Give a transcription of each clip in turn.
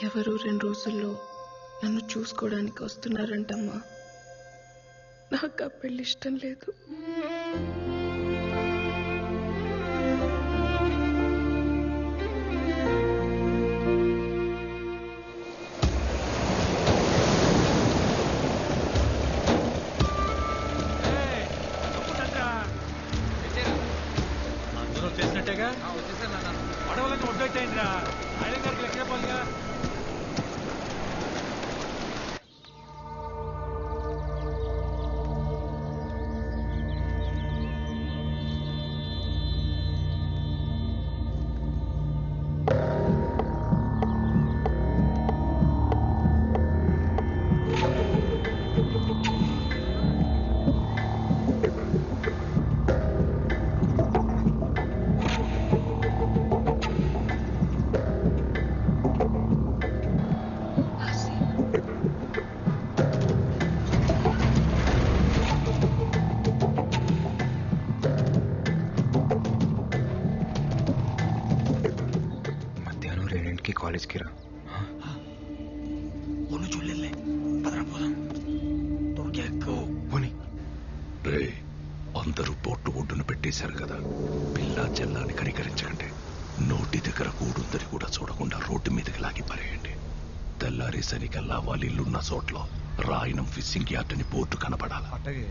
ఎవరు 2 రోజుల్లో నన్ను చూసుకోవడానికి వస్తున్నారంటమ్మా. నాకు ఆ పెళ్లి ఇష్టం లేదు. అందరూ వచ్చేసినట్టేగా? పడవలన్నీ ఒడ్డొచ్చాయిందిరా. ఆయన గారికి లెక్క చెప్పాలిగా. కాలేజ్కి రా. చూడలే పదరా పోదాం. పోనీ రే, అందరూ బొట్టు ఒడ్డున పెట్టేశారు కదా, పిల్ల చెల్లాని కనికరించకండి. నోటి దగ్గర కూడుందని కూడా చూడకుండా రోడ్డు మీదకి లాగి పారేయండి. తెల్లారేసరికల్లా వాళ్ళ ఇల్లున్న చోట్ల రాయనం ఫిషింగ్ యార్డ్ అని బోర్డు కనపడాలి. అట్టగే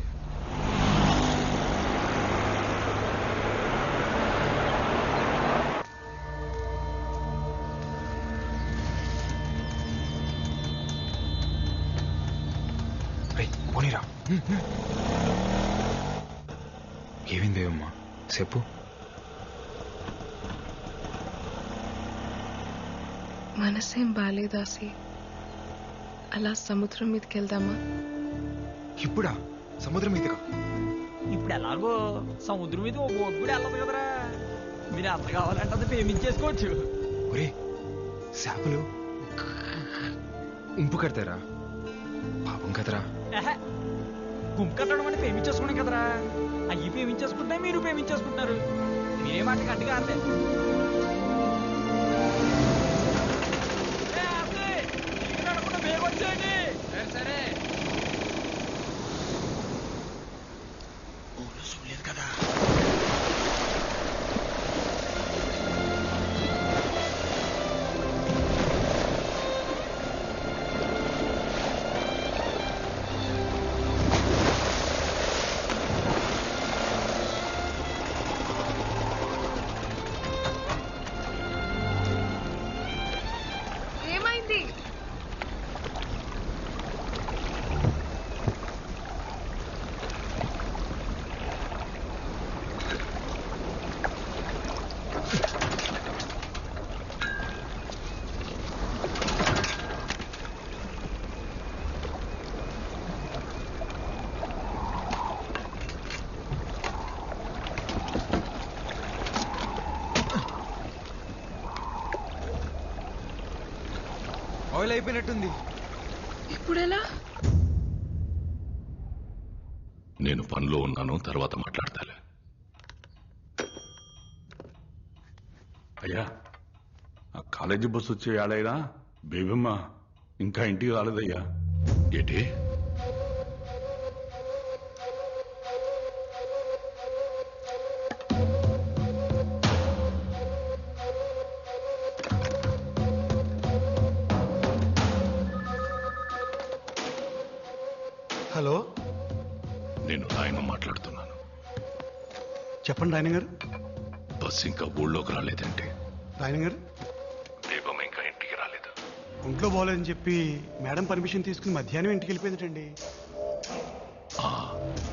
పోనీరా. ఏమైందేమమ్మా చెప్పు. మనసేం బాలేదాసి. అలా సముద్రం మీదకి వెళ్దామా? ఇప్పుడా? సముద్రం మీదగా? ఇప్పుడు ఎలాగో సముద్రం మీద ఓ బోట్ కూడా వెళ్ళదు కదరా. మీరు ఎంత కావాలంటే అది పేమెంట్ చేసుకోవచ్చు. ఒరే, చేపలు ఉంపు కడతారా? పాపం కదరా. గుంపు కట్టడం అంటే పేమెంట్ చేసుకున్నాం కదరా. అయ్యి పేమెంట్ చేసుకుంటే మీరు పేమెంట్ చేసుకుంటున్నారు. మీరే మాట గట్టిగా అంటే బేగ వచ్చేయండి. సరే చూడలేదు కదా. ఏమైంది? ఆయిల్ అయిపోయినట్టుంది. ఇప్పుడెలా? నేను పనిలో ఉన్నాను, తర్వాత మాట్లాడతాలే. అయ్యా, ఆ కాలేజీ బస్సు వచ్చే ఏడైనా బేబమ్మ ఇంకా ఇంటికి రాలేదయ్యా. ఏంటి? హలో, నేను రాయన మాట్లాడుతున్నాను. చెప్పండి రాయన గారు. బస్ ఇంకా ఊళ్ళోకి రాలేదంటే? రాయన గారు, దీపం ఇంకా ఇంటికి రాలేదు. ఒంట్లో బాగోలేదని చెప్పి మేడం పర్మిషన్ తీసుకుని మధ్యాహ్నం ఇంటికి వెళ్ళిపోయిందండి.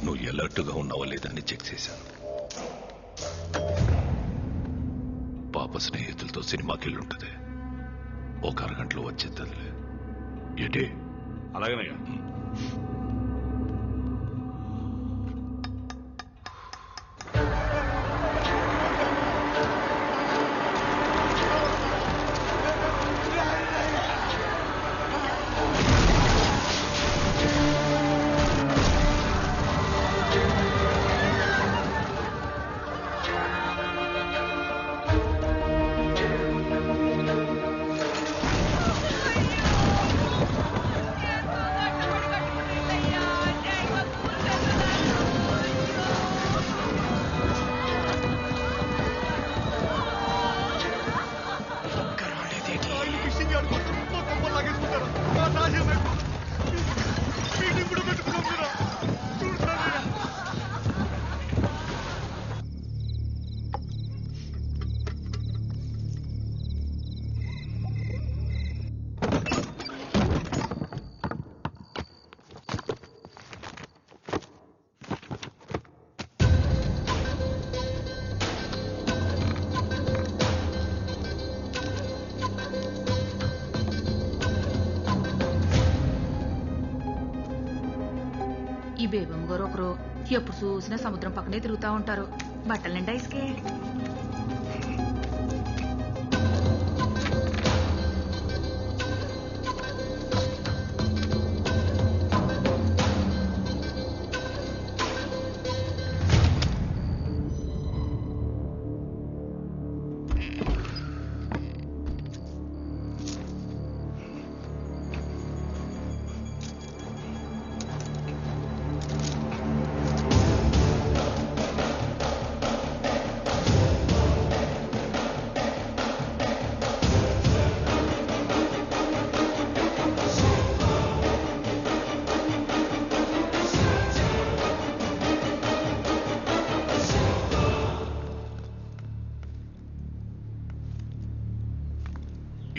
నువ్వు ఎలర్ట్గా ఉన్నావా లేదని చెక్ చేశాను. పాప స్నేహితులతో సినిమాకి వెళ్ళుంటుంది. ఒక అరగంటలో వచ్చేద్దదిలే. ఏంటి? అలాగేనయ్యా. ఈ బేబమ్మ గారు ఒకరు ఎప్పుడు చూసినా సముద్రం పక్కనే తిరుగుతూ ఉంటారు. బట్టలు నిండా ఇసుకే.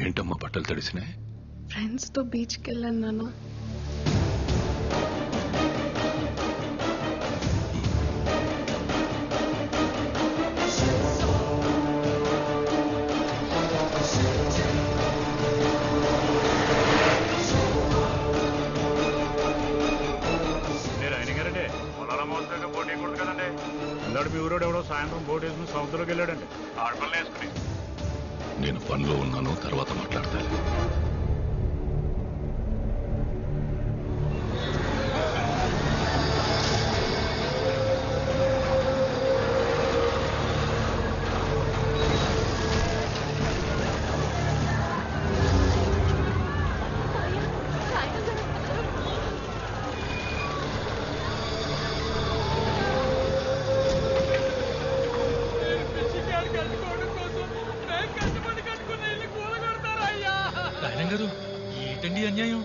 ఏంటమ్మా బట్టలు తడిసినాయి? ఫ్రెండ్స్తో బీచ్కి వెళ్ళాను నాన్న. మీ ఊరోడు ఎవడో సాయంత్రం బోట్ వేసుకుని సముద్రంలోకి వెళ్ళాడండి. ఆడపల్లి వేసుకుని నేను పనిలో ఉన్నాను, తర్వాత మాట్లాడతాను. ఏంటండి అన్యాయం?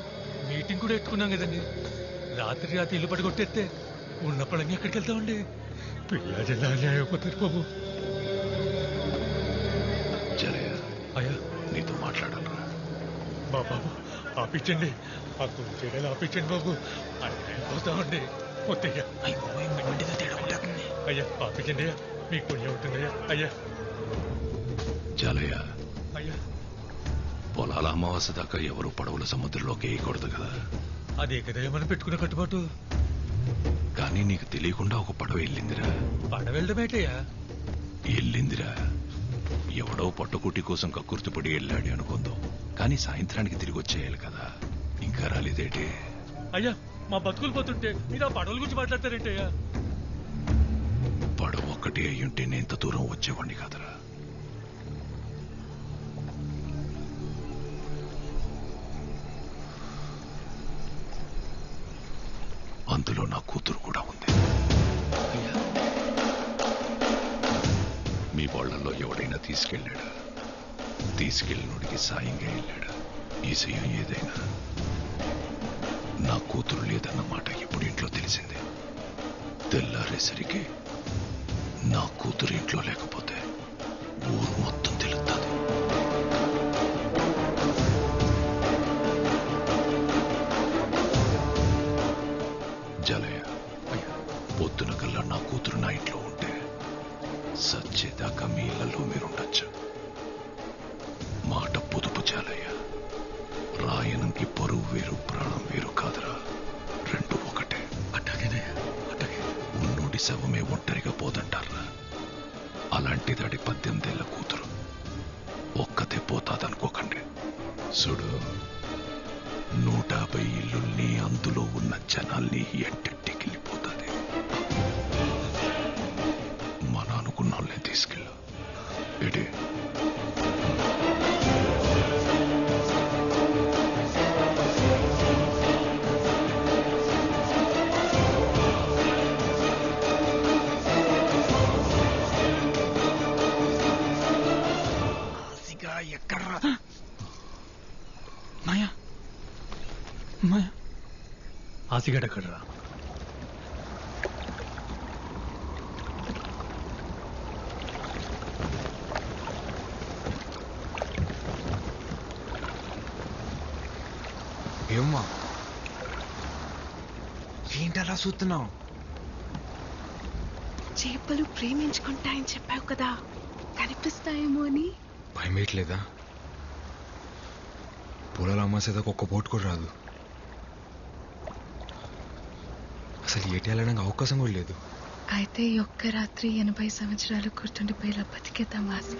మీటింగ్ కూడా ఎట్టుకున్నాం కదండి. రాత్రి ఇల్లు పడిగొట్టేస్తే ఉన్నప్పుడన్నీ ఎక్కడికి వెళ్తామండి? పిల్ల జిల్లా అన్యాయం అయిపోతుంది బాబు. జరయ్య, అయ్యా నీతో మాట్లాడాలరా. బాబు ఆపించండి, ఆ చేయడాలు ఆపించండి బాబు. అన్యాయం పోతామండి. వద్దయ్యా, అయ్యా ఆపించండి అయ్యా, మీకు పుణ్యం ఉంటుందయ్యా. అయ్యా జాలయ్య, అయ్యా పొలాల అమావాస్య దాకా ఎవరు పడవల సముద్రంలోకి వేయకూడదు కదా. అదే కదయ్యా మనం పెట్టుకున్న కట్టుబాటు. కానీ నీకు తెలియకుండా ఒక పడవ వెళ్ళిందిరా. పడవ వెళ్ళడమేటయ్యా? వెళ్ళిందిరా. ఎవడో పట్టుకుట్టి కోసం కక్కుర్తిపడి వెళ్ళాడు అనుకుందాం, కానీ సాయంత్రానికి తిరిగి వచ్చేయాలి కదా. ఇంకా రాలేదేటి? అయ్యా మా బతుకులు పోతుంటే మీరు ఆ పడవల గురించి మాట్లాడతారేంటయ్యా? పడవ ఒక్కటి అయ్యుంటే నేను ఇంత దూరం వచ్చేవాడిని కాదురా. అందులో నా కూతురు కూడా ఉంది. మీ వాళ్ళల్లో ఎవడైనా తీసుకెళ్ళాడా? తీసుకెళ్ళినోడికి సాయంగా వెళ్ళాడా? ఈ సయం ఏదైనా నా కూతురు లేదన్న మాట ఇప్పుడు ఇంట్లో తెలిసింది. తెల్లారేసరికి నా కూతురు ఇంట్లో లేకపోతే ఊరు మొత్తం తెలుస్తుంది. జలయ్య, పొద్దున కల్లా నా కూతురు నా ఇంట్లో ఉంటే సచ్చేదాకా మీ ఇళ్లలో మీరుండొచ్చు. మాట పొదుపు జాలయ్య. రాయనంకి పరువు వేరు, ప్రాణం వేరు కాదురా. రెండు ఒకటే. అట్టాగేనే అట్టాగే. ఉన్నోడి శవమే ఒంటరిగా పోదంటారా. అలాంటిదాడి 18 ఏళ్ల కూతురు ఒక్కతే పోతాదనుకోకండి. చూడు, 150 ఇల్లుల్ని, అందులో ఉన్న జనాల్ని ఎంటెట్టికెళ్ళిపోతుంది. మన అనుకున్న వాళ్ళని తీసుకెళ్ళు. ఏడి ఎక్కడ్రా మాయా? మాయా ఆసిగడ్ ఎక్కడ్రా? ఏమ్మా ఏంటలా చూస్తున్నావు? చేపలు ప్రేమించుకుంటాయని చెప్పావు కదా, కనిపిస్తాయేమో అని. భయం వేయట్లేదా? పొలాల అమ్మాసేదాకా ఒక్క బోట్ కూడా రాదు. అసలు ఏటి వెళ్ళడానికి అవకాశం కూడా లేదు. అయితే ఈ ఒక్క రాత్రి 80 సంవత్సరాలు గుర్తుండిపోయేలా బతికేద్దాం వాసి.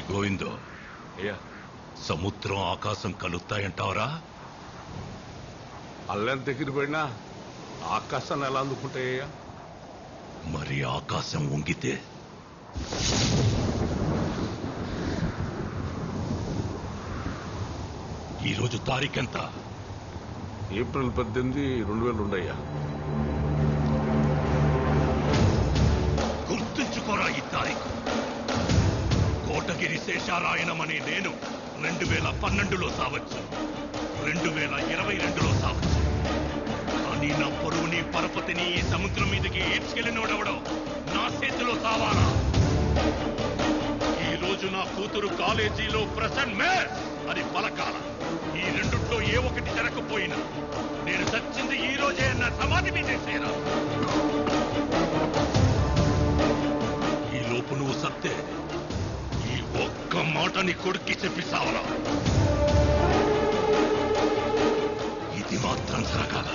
గోవిందో అయ్యా, సముద్రం ఆకాశం కలుస్తాయంటావరా? అల్లెంత దగ్గర పడినా ఆకాశాన్ని ఎలా అందుకుంటాయ్యా? మరి ఆకాశం వంగితే? ఈరోజు తారీఖెంత? ఏప్రిల్ 18, 2002 అయ్యా. గుర్తుంచుకోరా ఈ తారీఖు. కోటగిరి శేషారాయణమనే నేను 2012లో సావచ్చు, 2022లో సావచ్చు. కానీ నా పొరుగుని పరపతిని ఈ సముద్రం మీదకి ఈడ్చుకెళ్ళినోడెవడో నా చేతిలో సావాలా? ఈ రోజు నా కూతురు కాలేజీలో ప్రెసెంట్ మేయర్ అని పలకాల. ఈ రెండుట్లో ఏ ఒకటి జరగకపోయినా నేను చచ్చింది ఈ రోజే అన్న సమాధి మీదేసేరా. ఈ లోపు నువ్వు సత్తే ఈ ఒక్క మాటని కొడుక్కి చెప్పి సావరా. ఇది మాత్రం జరగాల.